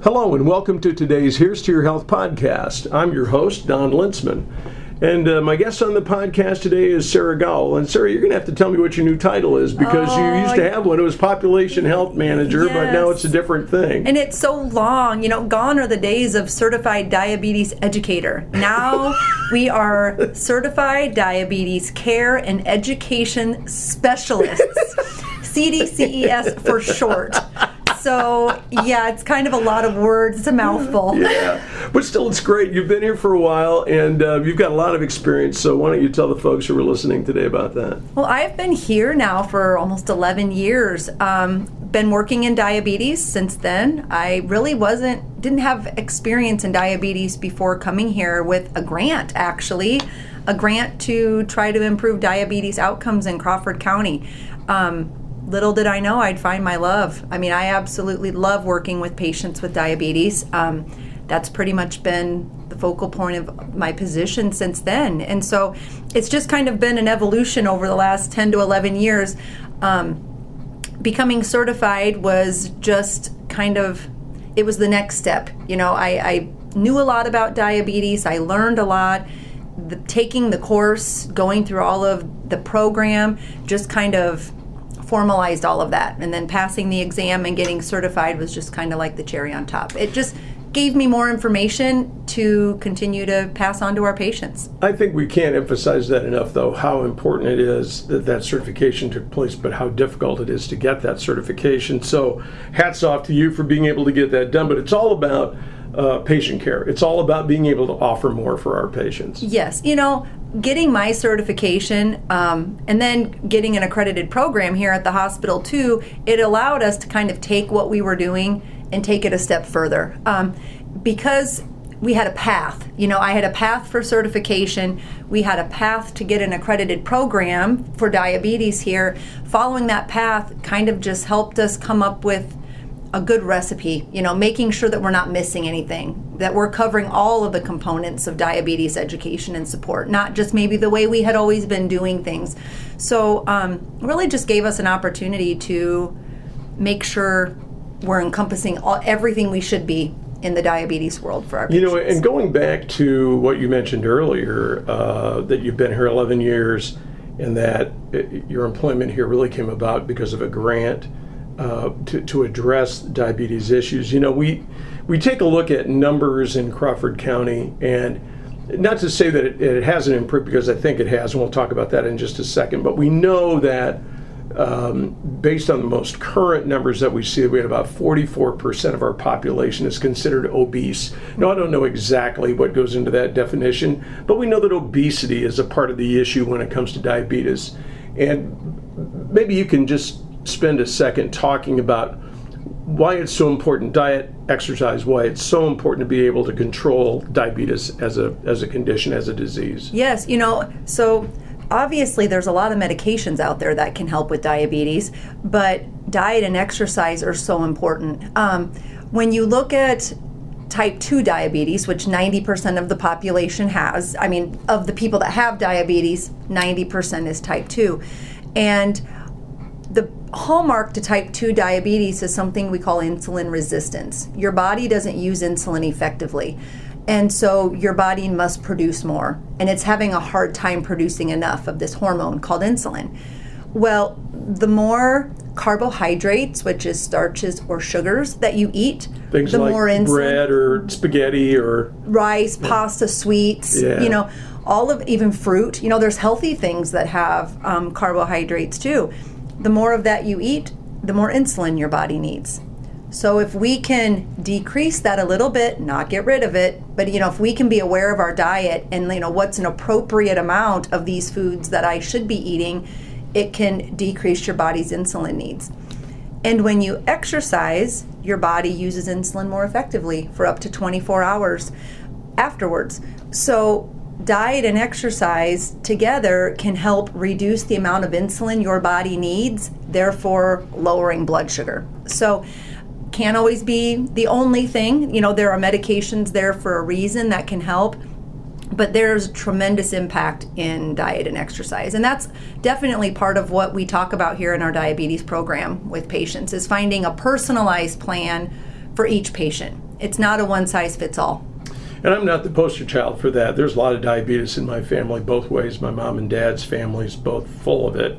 Hello and welcome to today's Here's to Your Health podcast. I'm your host, Don Lintzman. And my guest on the podcast today is Sara Gaul. And Sara, you're going to have to tell me what your new title is because you used to have one. It was Population Health Manager, yes. But now it's a different thing. And it's so long. Gone are the days of Certified Diabetes Educator. Now we are Certified Diabetes Care and Education Specialists. CDCES for short. So, yeah, it's kind of a lot of words. It's a mouthful. Yeah, but still, it's great. You've been here for a while, and you've got a lot of experience. So why don't you tell the folks who are listening today about that? Well, I've been here now for almost 11 years. Been working in diabetes since then. I really didn't have experience in diabetes before coming here with a grant, actually. A grant to try to improve diabetes outcomes in Crawford County. Little did I know I'd find my love. I mean, I absolutely love working with patients with diabetes. That's pretty much been the focal point of my position since then. And so it's just kind of been an evolution over the last 10 to 11 years. Becoming certified was just it was the next step. I knew a lot about diabetes. I learned a lot. Taking the course, going through all of the program, just kind of formalized all of that, and then passing the exam and getting certified was just kind of like the cherry on top. It just gave me more information to continue to pass on to our patients. I think we can't emphasize that enough, though, how important it is that certification took place, but how difficult it is to get that certification. So hats off to you for being able to get that done, but it's all about patient care. It's all about being able to offer more for our patients. Yes. Getting my certification and then getting an accredited program here at the hospital too, it allowed us to kind of take what we were doing and take it a step further. Because we had a path. I had a path for certification. We had a path to get an accredited program for diabetes here. Following that path kind of just helped us come up with a good recipe, making sure that we're not missing anything, that we're covering all of the components of diabetes education and support, not just maybe the way we had always been doing things. So really just gave us an opportunity to make sure we're encompassing everything we should be in the diabetes world for our patients. And going back to what you mentioned earlier, that you've been here 11 years and that your employment here really came about because of a grant to address diabetes issues. We take a look at numbers in Crawford County, and not to say that it hasn't improved, because I think it has, and we'll talk about that in just a second, but we know that based on the most current numbers that we see, we had about 44% of our population is considered obese. Now, I don't know exactly what goes into that definition, but we know that obesity is a part of the issue when it comes to diabetes. And maybe you can just spend a second talking about why it's so important, diet, exercise, why it's so important to be able to control diabetes as a condition, as a disease. Yes, so obviously there's a lot of medications out there that can help with diabetes, but diet and exercise are so important. When you look at type 2 diabetes, which 90% of the population has, of the people that have diabetes, 90% is type 2. And the hallmark to type 2 diabetes is something we call insulin resistance. Your body doesn't use insulin effectively, and so your body must produce more, and it's having a hard time producing enough of this hormone called insulin. Well, the more carbohydrates, which is starches or sugars, that you eat, things the like more insulin, bread or spaghetti or rice, pasta, sweets, all of, even fruit. There's healthy things that have carbohydrates too. The more of that you eat, the more insulin your body needs. So if we can decrease that a little bit, not get rid of it, but if we can be aware of our diet and what's an appropriate amount of these foods that I should be eating, it can decrease your body's insulin needs. And when you exercise, your body uses insulin more effectively for up to 24 hours afterwards. So diet and exercise together can help reduce the amount of insulin your body needs, therefore lowering blood sugar. So can't always be the only thing. There are medications there for a reason that can help, but there's tremendous impact in diet and exercise. And that's definitely part of what we talk about here in our diabetes program with patients, is finding a personalized plan for each patient. It's not a one-size-fits-all. And I'm not the poster child for that. There's a lot of diabetes in my family, both ways. My mom and dad's families both full of it.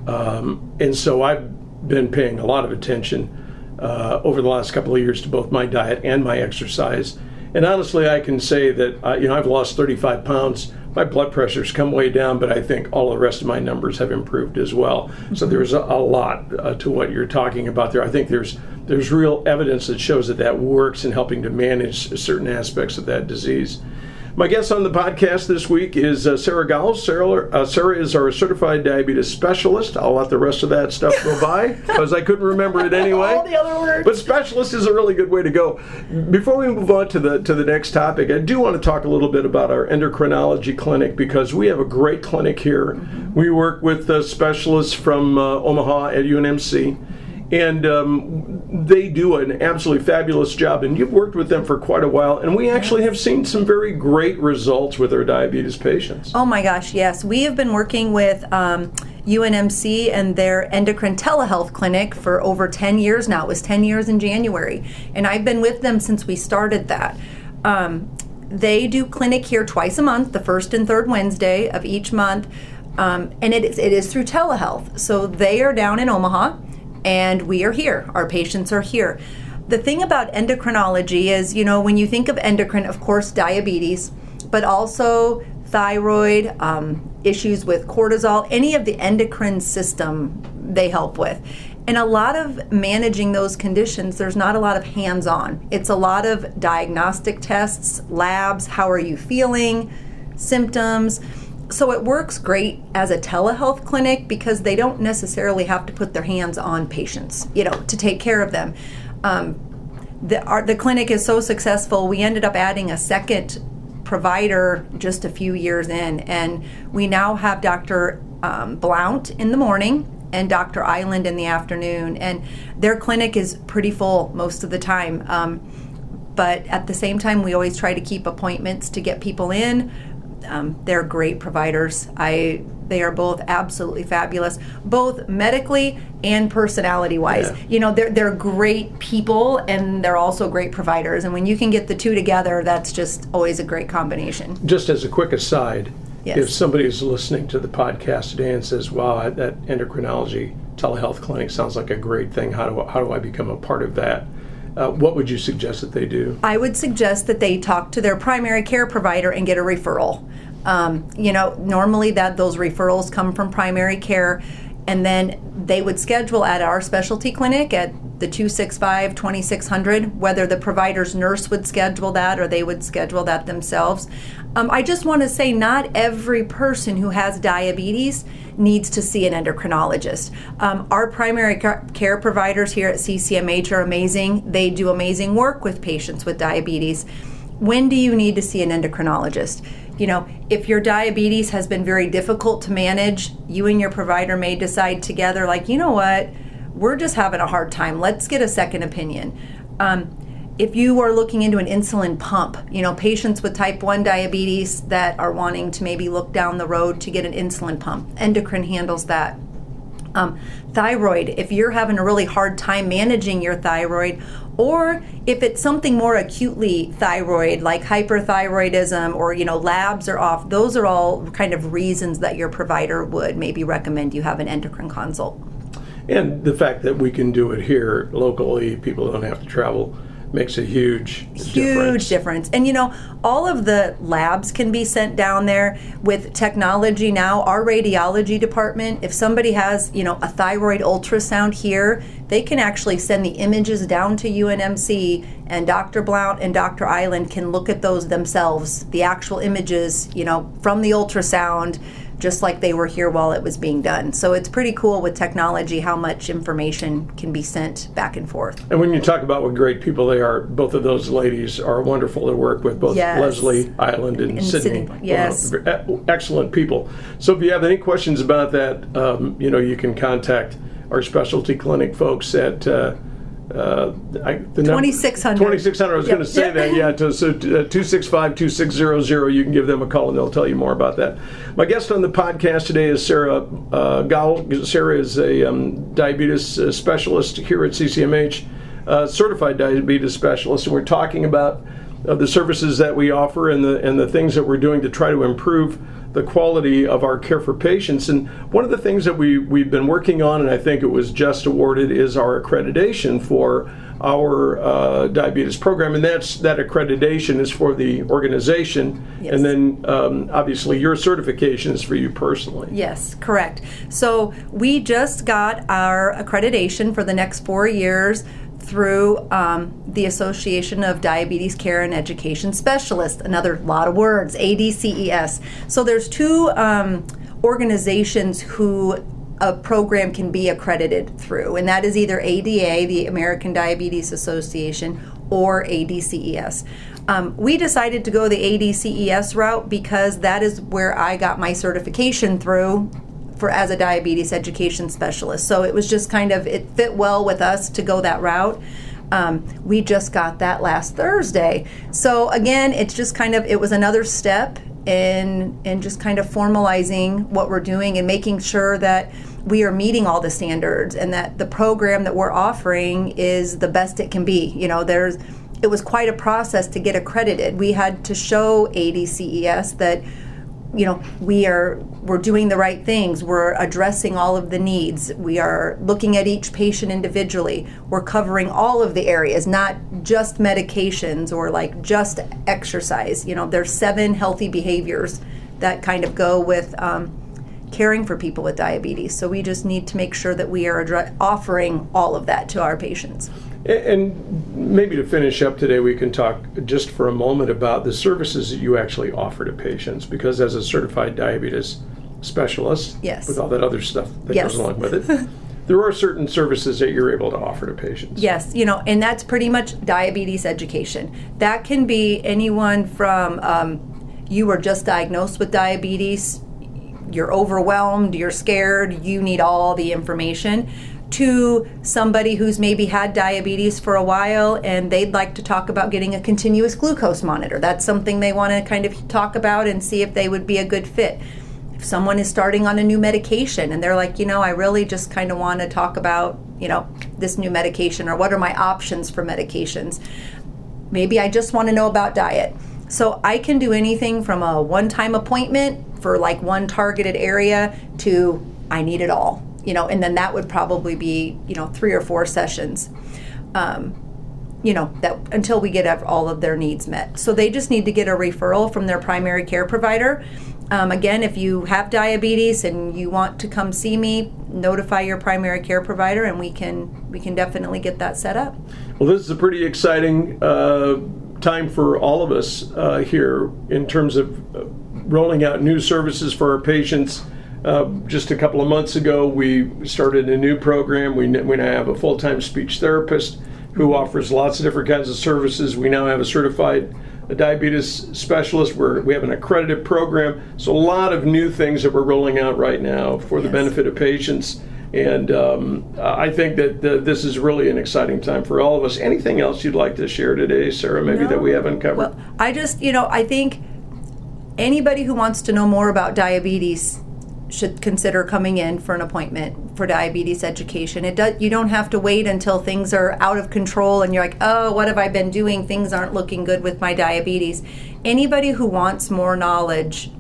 And so I've been paying a lot of attention over the last couple of years to both my diet and my exercise. And honestly, I can say that I've lost 35 pounds. My blood pressure's come way down, but I think all the rest of my numbers have improved as well. Mm-hmm. So there's a lot to what you're talking about there. I think there's real evidence that shows that works in helping to manage certain aspects of that disease. My guest on the podcast this week is Sara Gaul. Sara is our certified diabetes specialist. I'll let the rest of that stuff go by because I couldn't remember it anyway. All the other words. But specialist is a really good way to go. Before we move on to the next topic, I do want to talk a little bit about our endocrinology clinic because we have a great clinic here. Mm-hmm. We work with specialists from Omaha at UNMC. And they do an absolutely fabulous job, and you've worked with them for quite a while, and we actually have seen some very great results with our diabetes patients. Oh my gosh, yes. We have been working with UNMC and their endocrine telehealth clinic for over 10 years now. It was 10 years in January, and I've been with them since we started that. They do clinic here twice a month, the first and third Wednesday of each month, and it is through telehealth. So they are down in Omaha, and we are here. Our patients are here. The thing about endocrinology is, when you think of endocrine, of course, diabetes, but also thyroid, issues with cortisol, any of the endocrine system they help with. And a lot of managing those conditions, there's not a lot of hands-on. It's a lot of diagnostic tests, labs, how are you feeling, symptoms. So it works great as a telehealth clinic because they don't necessarily have to put their hands on patients, to take care of them. The clinic is so successful, we ended up adding a second provider just a few years in, and we now have Dr. Blount in the morning and Dr. Island in the afternoon, and their clinic is pretty full most of the time. But at the same time, we always try to keep appointments to get people in. They're great providers. They are both absolutely fabulous, both medically and personality-wise. Yeah. They're great people, and they're also great providers. And when you can get the two together, that's just always a great combination. Just as a quick aside, yes. If somebody is listening to the podcast today and says, wow, that endocrinology telehealth clinic sounds like a great thing, how do I become a part of that? What would you suggest that they do? I would suggest that they talk to their primary care provider and get a referral. Normally those referrals come from primary care, and then they would schedule at our specialty clinic at the 265-2600, whether the provider's nurse would schedule that or they would schedule that themselves. I just want to say not every person who has diabetes needs to see an endocrinologist. Our primary care providers here at CCMH are amazing. They do amazing work with patients with diabetes. When do you need to see an endocrinologist? If your diabetes has been very difficult to manage, you and your provider may decide together, we're just having a hard time. Let's get a second opinion. If you are looking into an insulin pump, patients with type 1 diabetes that are wanting to maybe look down the road to get an insulin pump, endocrine handles that. Thyroid, if you're having a really hard time managing your thyroid, or if it's something more acutely thyroid, like hyperthyroidism, or labs are off, those are all kind of reasons that your provider would maybe recommend you have an endocrine consult. And the fact that we can do it here locally, people don't have to travel, makes a huge difference. And all of the labs can be sent down there with technology now. Our radiology department, if somebody has a thyroid ultrasound here, they can actually send the images down to UNMC, and Dr. Blount and Dr. Island can look at those themselves, the actual images from the ultrasound, just like they were here while it was being done. So it's pretty cool with technology how much information can be sent back and forth. And when you talk about what great people they are, both of those ladies are wonderful to work with, both yes. Leslie Island and Sydney. Yes. Excellent people. So if you have any questions about that, you can contact our specialty clinic folks at 2600. 2600, I was going to say that, yeah. So 265-2600, you can give them a call and they'll tell you more about that. My guest on the podcast today is Sara Gaul. Sara is a diabetes specialist here at CCMH. certified diabetes specialist, and we're talking about the services that we offer and the things that we're doing to try to improve the quality of our care for patients. And one of the things that we've been working on, and I think it was just awarded, is our accreditation for our diabetes program, and that accreditation is for the organization, yes. And then obviously your certification is for you personally. Yes, correct. So we just got our accreditation for the next 4 years through the Association of Diabetes Care and Education Specialists, another lot of words, ADCES. So there's two organizations who a program can be accredited through, and that is either ADA, the American Diabetes Association, or ADCES. We decided to go the ADCES route because that is where I got my certification through as a diabetes education specialist. So it was just it fit well with us to go that route. We just got that last Thursday. So again, it's just it was another step in just formalizing what we're doing and making sure that we are meeting all the standards and that the program that we're offering is the best it can be. It was quite a process to get accredited. We had to show ADCES that we're doing the right things. We're addressing all of the needs. We are looking at each patient individually. We're covering all of the areas, not just medications or just exercise. There's 7 healthy behaviors that go with caring for people with diabetes. So we just need to make sure that we are offering all of that to our patients. And maybe to finish up today, we can talk just for a moment about the services that you actually offer to patients, because as a certified diabetes specialist, yes. with all that other stuff that yes. goes along with it, there are certain services that you're able to offer to patients. Yes, and that's pretty much diabetes education. That can be anyone from you were just diagnosed with diabetes, you're overwhelmed, you're scared, you need all the information, to somebody who's maybe had diabetes for a while and they'd like to talk about getting a continuous glucose monitor. That's something they want to talk about and see if they would be a good fit. If someone is starting on a new medication and they're like, I really just want to talk about, this new medication, or what are my options for medications. Maybe I just want to know about diet. So I can do anything from a one-time appointment for one targeted area to I need it all. And then that would probably be, 3 or 4 sessions, that until we get all of their needs met. So they just need to get a referral from their primary care provider. Again, if you have diabetes and you want to come see me, notify your primary care provider, and we can definitely get that set up. Well, this is a pretty exciting time for all of us here in terms of rolling out new services for our patients. Just a couple of months ago, we started a new program. We now have a full-time speech therapist who offers lots of different kinds of services. We now have a certified diabetes specialist. We have an accredited program. So a lot of new things that we're rolling out right now for the yes. benefit of patients. And I think that this is really an exciting time for all of us. Anything else you'd like to share today, Sarah, maybe that we haven't covered? Well, I just, I think anybody who wants to know more about diabetes should consider coming in for an appointment for diabetes education. You don't have to wait until things are out of control and you're like, oh, what have I been doing? Things aren't looking good with my diabetes. Anybody who wants more knowledge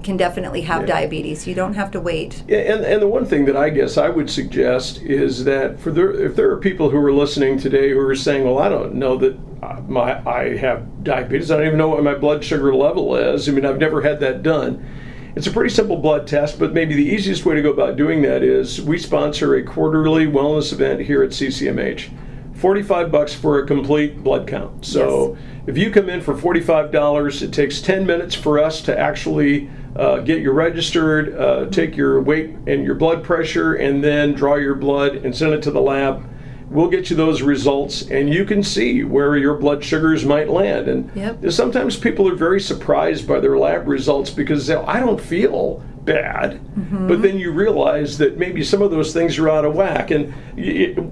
can definitely have diabetes. You don't have to wait. Yeah, and the one thing that I guess I would suggest is that if there are people who are listening today who are saying, well, I don't know that I have diabetes. I don't even know what my blood sugar level is. I mean, I've never had that done. It's a pretty simple blood test, but maybe the easiest way to go about doing that is we sponsor a quarterly wellness event here at CCMH. $45 for a complete blood count. So if you come in for $45, it takes 10 minutes for us to actually get you registered, take your weight and your blood pressure, and then draw your blood and send it to the lab. We'll get you those results, and you can see where your blood sugars might land. And sometimes people are very surprised by their lab results because they say, I don't feel bad. Mm-hmm. But then you realize that maybe some of those things are out of whack. And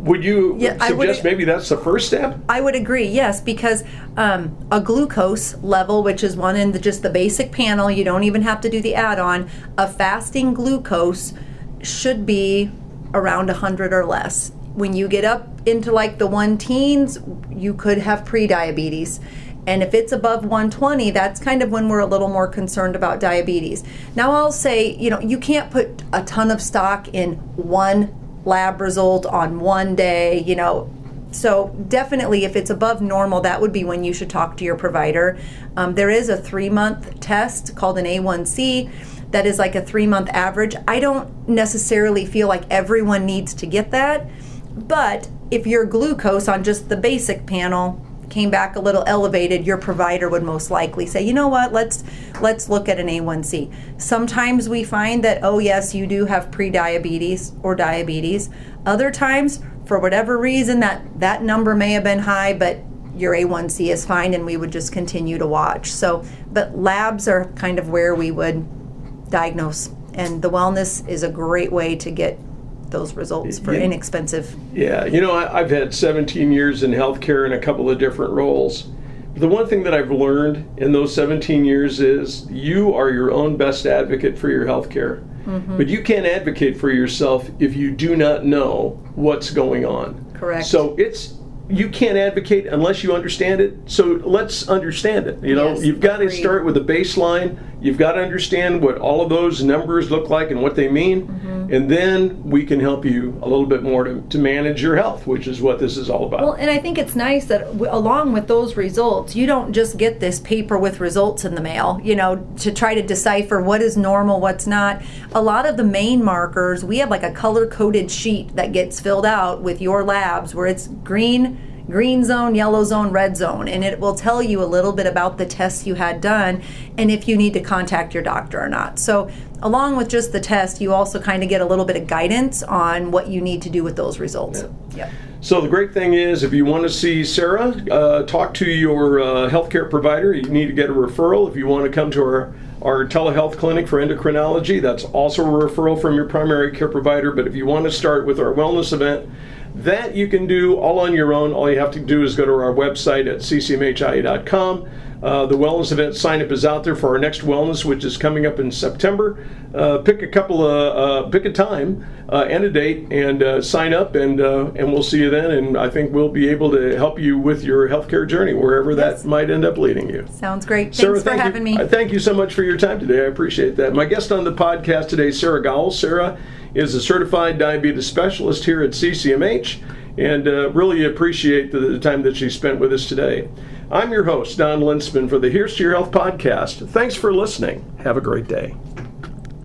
would you suggest maybe that's the first step? I would agree, yes, because a glucose level, which is one in just the basic panel, you don't even have to do the add-on, a fasting glucose should be around 100 or less. When you get up into like the 1 teens, you could have pre-diabetes. And if it's above 120, that's kind of when we're a little more concerned about diabetes. Now I'll say, you can't put a ton of stock in one lab result on one day, So definitely if it's above normal, that would be when you should talk to your provider. There is a 3-month test called an A1C that is like a 3-month average. I don't necessarily feel like everyone needs to get that, but if your glucose on just the basic panel came back a little elevated, your provider would most likely say, you know what, let's look at an A1C. Sometimes we find that, oh yes, you do have pre-diabetes or diabetes. Other times, for whatever reason, that number may have been high, but your A1C is fine, and we would just continue to watch. So, but labs are kind of where we would diagnose, and the wellness is a great way to get those results for inexpensive. Yeah, I've had 17 years in healthcare in a couple of different roles. The one thing that I've learned in those 17 years is you are your own best advocate for your healthcare. Mm-hmm. But you can't advocate for yourself if you do not know what's going on. Correct. So you can't advocate unless you understand it. So let's understand it. Yes, you've got to agreed. start with a baseline. You've got to understand what all of those numbers look like and what they mean. Mm-hmm. And then we can help you a little bit more to manage your health, which is what this is all about. Well, and I think it's nice that along with those results, you don't just get this paper with results in the mail, to try to decipher what is normal, what's not. A lot of the main markers, we have like a color-coded sheet that gets filled out with your labs where it's green zone, yellow zone, red zone, and it will tell you a little bit about the tests you had done and if you need to contact your doctor or not. So along with just the test, you also kind of get a little bit of guidance on what you need to do with those results. Yeah. So the great thing is, if you want to see Sara, talk to your healthcare provider. You need to get a referral. If you want to come to our telehealth clinic for endocrinology, that's also a referral from your primary care provider. But if you want to start with our wellness event, that you can do all on your own. All you have to do is go to our website at ccmhi.com. The wellness event sign up is out there for our next wellness, which is coming up in September. Pick a time and a date, and sign up, and we'll see you then. And I think we'll be able to help you with your healthcare journey, wherever that might end up leading you. Sounds great. Sara, Thanks for having me. Thank you so much for your time today. I appreciate that. My guest on the podcast today, Sara Gaul. Sara is a certified diabetes specialist here at CCMH, and really appreciate the time that she spent with us today. I'm your host, Don Linsman, for the Here's to Your Health podcast. Thanks for listening. Have a great day.